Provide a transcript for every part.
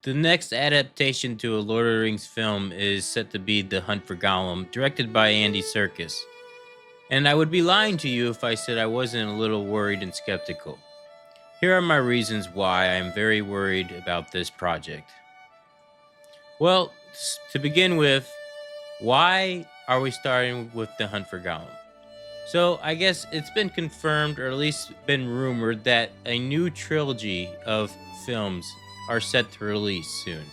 The next adaptation to a Lord of the Rings film is set to be The Hunt for Gollum, directed by Andy Serkis. And I would be lying to you if I said I wasn't a little worried and skeptical. Here are my reasons why I am very worried about this project. Well, to begin with, why are we starting with The Hunt for Gollum? So, I guess it's been confirmed, or at least been rumored, that a new trilogy of films are set to release soon,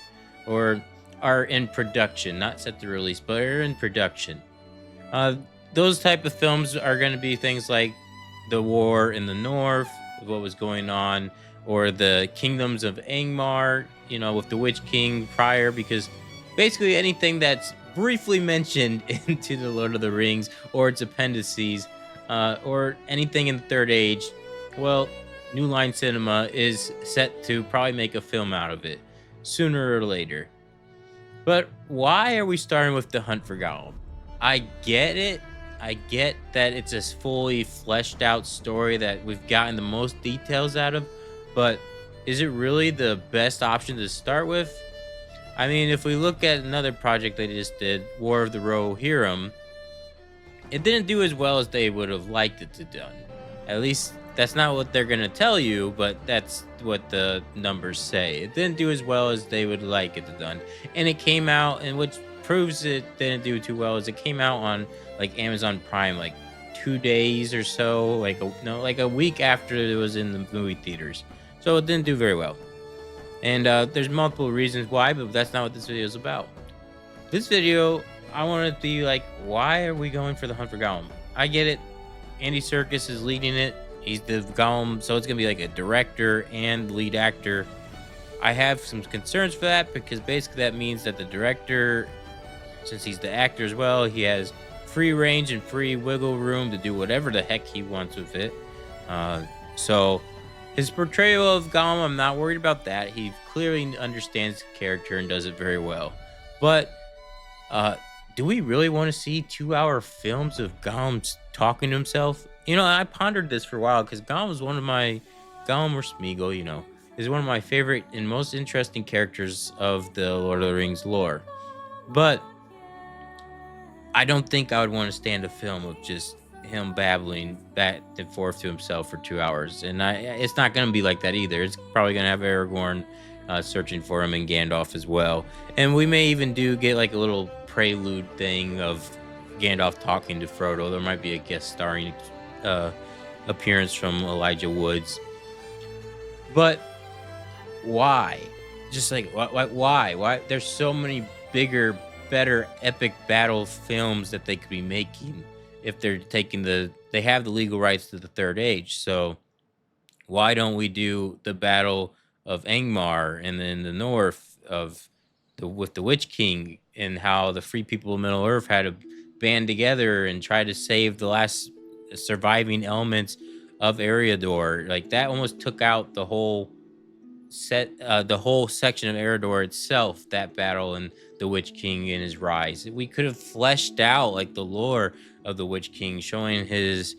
or are in production, not set to release, but are in production. Uh, those type of films are going to be things like the war in the north, what was going on, or the kingdoms of Angmar, with the Witch King prior, because basically anything that's briefly mentioned into the Lord of the Rings or its appendices, or anything in the Third Age, well, New Line Cinema is set to probably make a film out of it sooner or later. But why are we starting with The Hunt for Gollum? I get it. I get that it's a fully fleshed out story that we've gotten the most details out of, but is it really the best option to start with? I mean, if we look at another project they just did, War of the Rohirrim, it didn't do as well as they would have liked it to done. At least that's not what they're gonna tell you, but that's what the numbers say. It didn't do as well as they would like it to done, and it came out, and which proves it didn't do too well is it came out on like Amazon Prime like 2 days or so, like like a week after it was in the movie theaters. So it didn't do very well, and there's multiple reasons why, but that's not what this video is about. This video, I want to be like, why are we going for The Hunt for Gollum? I get it. Andy Serkis is leading it. He's the Gollum, so it's gonna be like a director and lead actor. I have some concerns for that because basically that means that the director, since he's the actor as well, he has free range and free wiggle room to do whatever the heck he wants with it. So his portrayal of Gollum, I'm not worried about that. He clearly understands the character and does it very well. But uh, do we really want to see 2-hour films of Gollum talking to himself? I pondered this for a while because Gollum or Smeagol, is one of my favorite and most interesting characters of the Lord of the Rings lore. But I don't think I would want to stand a film of just him babbling back and forth to himself for 2 hours. And it's not going to be like that either. It's probably going to have Aragorn searching for him and Gandalf as well. And we may even get like a little prelude thing of Gandalf talking to Frodo. There might be a guest starring appearance from Elijah Woods. But why? Just like why? There's so many bigger, better, epic battle films that they could be making if they're taking they have the legal rights to the Third Age. So why don't we do the Battle of Angmar and then the north of with the Witch King and how the free people of Middle Earth had to band together and try to save the last surviving elements of Eriador. Like that almost took out the whole the whole section of Eriador itself, that battle and the Witch King and his rise. We could have fleshed out like the lore of the Witch King, showing his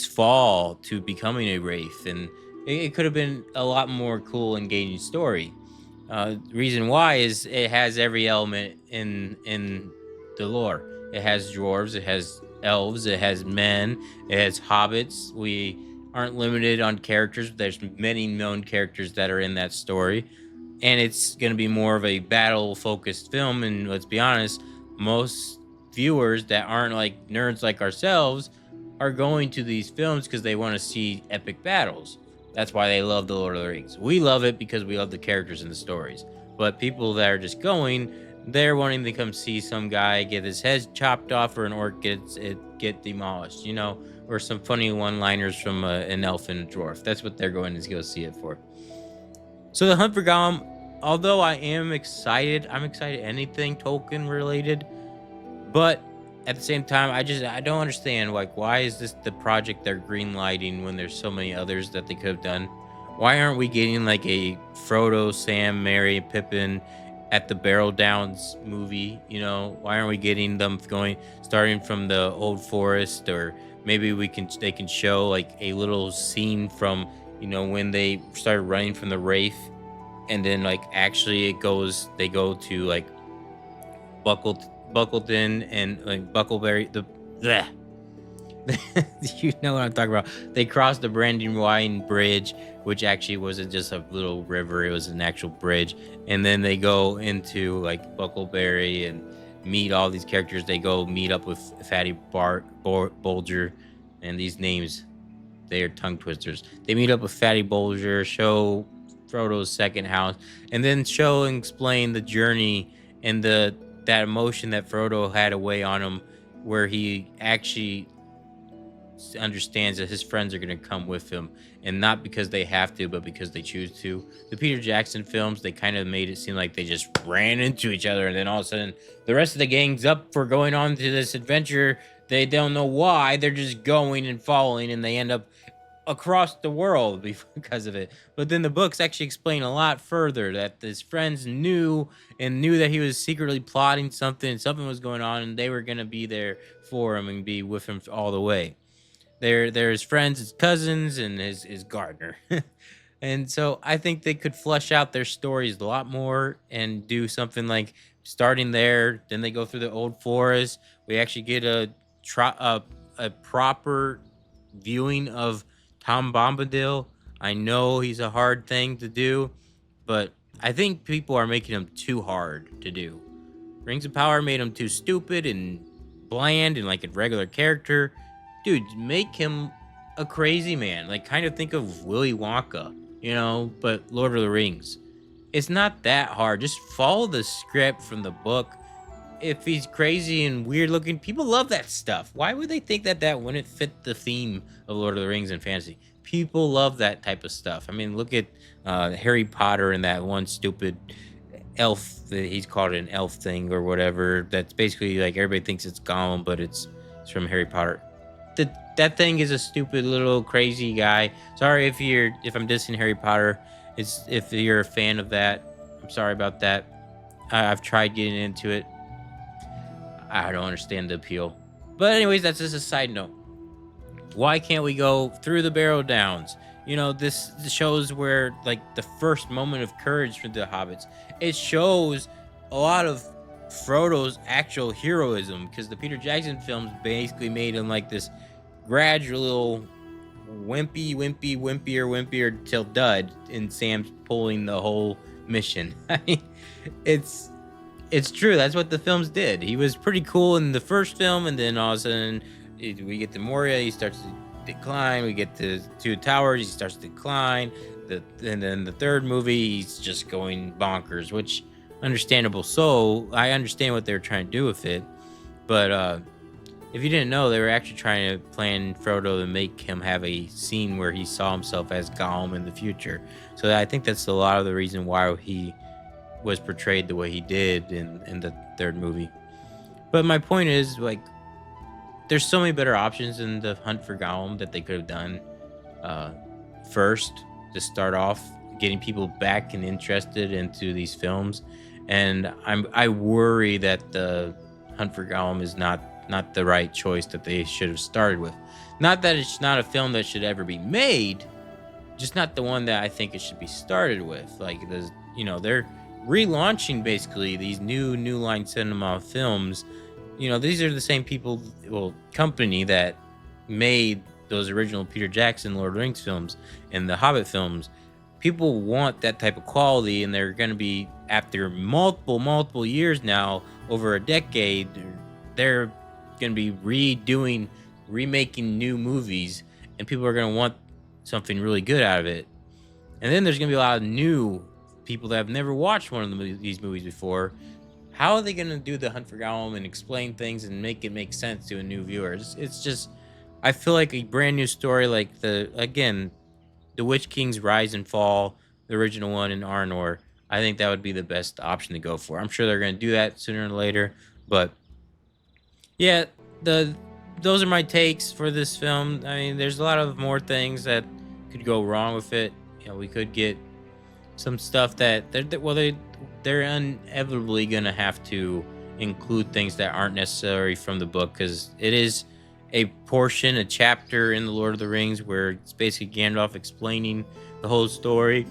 fall to becoming a wraith, and it could have been a lot more cool, engaging story. Reason why is it has every element in the lore. It has dwarves, it has elves, it has men, it has hobbits. We aren't limited on characters. There's many known characters that are in that story, and it's going to be more of a battle focused film. And let's be honest, most viewers that aren't like nerds like ourselves are going to these films because they want to see epic battles. That's why they love the Lord of the Rings. We love it because we love the characters and the stories. But people that are just going, they're wanting to come see some guy get his head chopped off or an orc get demolished, or some funny one-liners from an elf and a dwarf. That's what they're going to go see it for. So The Hunt for Gollum, although I am excited, I'm excited anything Tolkien related, but at the same time, I don't understand, like, why is this the project they're greenlighting when there's so many others that they could have done? Why aren't we getting like a Frodo, Sam, Merry, Pippin at the Barrel Downs movie? Why aren't we getting them starting from the Old Forest, or maybe they can show like a little scene from when they started running from the Wraith. and then like actually they go to like Buckleton and like Buckleberry the bleh. You know what I'm talking about. They crossed the Brandywine Bridge, which actually wasn't just a little river; it was an actual bridge. And then they go into like Buckleberry and meet all these characters. They go meet up with Fatty Bulger, and these names, they are tongue twisters. They meet up with Fatty Bulger, show Frodo's second house, and then show and explain the journey and the that emotion that Frodo had away on him, where he actually understands that his friends are going to come with him, and not because they have to, but because they choose to. The Peter Jackson films, they kind of made it seem like they just ran into each other, and then all of a sudden the rest of the gang's up for going on to this adventure. They don't know why, they're just going and following, and they end up across the world because of it. But then the books actually explain a lot further that his friends knew and knew that he was secretly plotting something, something was going on, and they were going to be there for him and be with him all the way. They're his friends, his cousins, and his gardener. And so I think they could flesh out their stories a lot more and do something like starting there, then they go through the old forest. We actually get a proper viewing of Tom Bombadil. I know he's a hard thing to do, but I think people are making him too hard to do. Rings of Power made him too stupid and bland and like a regular character. Dude, make him a crazy man. Like, kind of think of Willy Wonka, but Lord of the Rings. It's not that hard. Just follow the script from the book. If he's crazy and weird looking, people love that stuff. Why would they think that that wouldn't fit the theme of Lord of the Rings and fantasy? People love that type of stuff. I mean, look at Harry Potter and that one stupid elf that he's called an elf thing or whatever. That's basically like everybody thinks it's Gollum, but it's from Harry Potter. That thing is a stupid little crazy guy. Sorry if I'm dissing Harry Potter. It's if you're a fan of that. I'm sorry about that. I've tried getting into it. I don't understand the appeal. But anyways, that's just a side note. Why can't we go through the Barrow Downs? This shows where like the first moment of courage for the hobbits. It shows a lot of Frodo's actual heroism, because the Peter Jackson films basically made him like this gradual wimpier till dud, and Sam's pulling the whole mission. I mean, it's true. That's what the films did. He was pretty cool in the first film, and then all of a sudden we get to Moria, he starts to decline. We get to Two Towers, he starts to decline. And then the third movie, he's just going bonkers, which understandable. So I understand what they were trying to do with it, but if you didn't know, they were actually trying to plan Frodo to make him have a scene where he saw himself as Gollum in the future. So I think that's a lot of the reason why he was portrayed the way he did in the third movie. But my point is, like, there's so many better options in the Hunt for Gollum that they could have done first to start off, getting people back and interested into these films. And I worry that the Hunt for Gollum is not the right choice that they should have started with. Not that it's not a film that should ever be made, just not the one that I think it should be started with. Like, they're relaunching basically these new line cinema films. These are the same company that made those original Peter Jackson Lord of the Rings films and the Hobbit films. People want that type of quality, and they're going to be, after multiple years now, over a decade, they're going to be remaking new movies, and people are going to want something really good out of it. And then there's going to be a lot of new people that have never watched one of these movies before. How are they going to do the Hunt for Gollum and explain things and make it make sense to a new viewer? It's just, I feel like a brand new story, like the Witch King's Rise and Fall, the original one in Arnor. I think that would be the best option to go for. I'm sure they're going to do that sooner or later, but yeah, those are my takes for this film. I mean, there's a lot of more things that could go wrong with it. We could get some stuff that they're inevitably gonna have to include things that aren't necessary from the book, because it is a chapter in the Lord of the Rings where it's basically Gandalf explaining the whole story.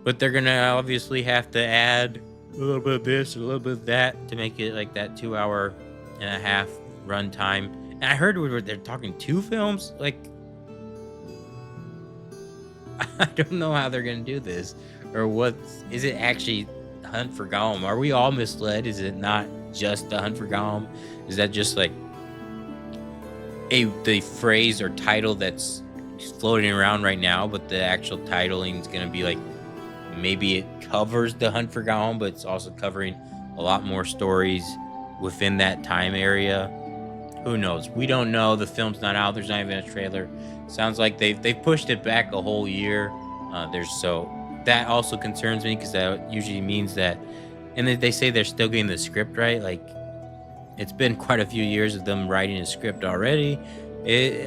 but they're gonna obviously have to add a little bit of this, a little bit of that to make it like that 2 hour and a half runtime. And I heard they're talking two films. Like, I don't know how they're gonna do this, or what is it actually? Hunt for Gollum? Are we all misled? Is it not just the Hunt for Gollum? Is that just like the phrase or title that's floating around right now, but the actual titling is gonna be like maybe it covers the Hunt for Gollum, but it's also covering a lot more stories within that time area. Who knows? We don't know. The film's not out. There's not even a trailer. Sounds like they've pushed it back a whole year. There's so that also concerns me because that usually means that, and they say they're still getting the script right. Like, it's been quite a few years of them writing a script already.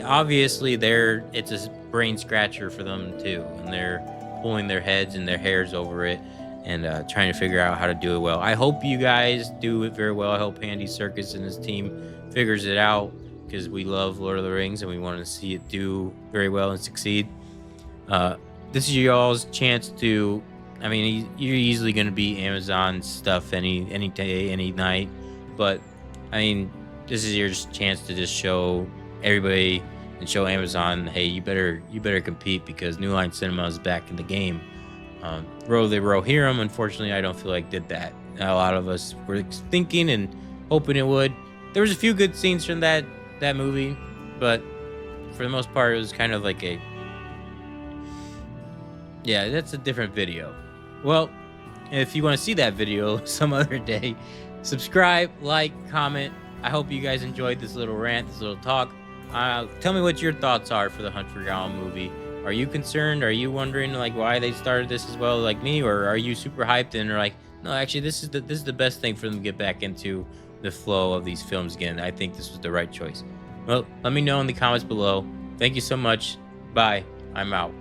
Obviously it's a brain scratcher for them too, and they're pulling their heads and their hairs over it and trying to figure out how to do it well. I hope you guys do it very well. I hope Andy Serkis and his team figures it out because we love Lord of the Rings and we want to see it do very well and succeed. This is y'all's chance to. I mean, you're easily going to be Amazon stuff any day, any night, but I mean, this is your chance to just show everybody and show Amazon, hey, you better compete because New Line Cinema is back in the game. Rohirrim, unfortunately, I don't feel like did that. A lot of us were thinking and hoping it would. There was a few good scenes from that movie, but for the most part, it was kind of like that's a different video. Well, if you want to see that video some other day, subscribe, like, comment. I hope you guys enjoyed this little rant, this little talk. Tell me what your thoughts are for the Hunt for Gollum movie. Are you concerned? Are you wondering like why they started this as well, like me, or are you super hyped and are like, no, actually, this is the best thing for them to get back into the flow of these films again. I think this was the right choice. Well, let me know in the comments below. Thank you so much. Bye. I'm out.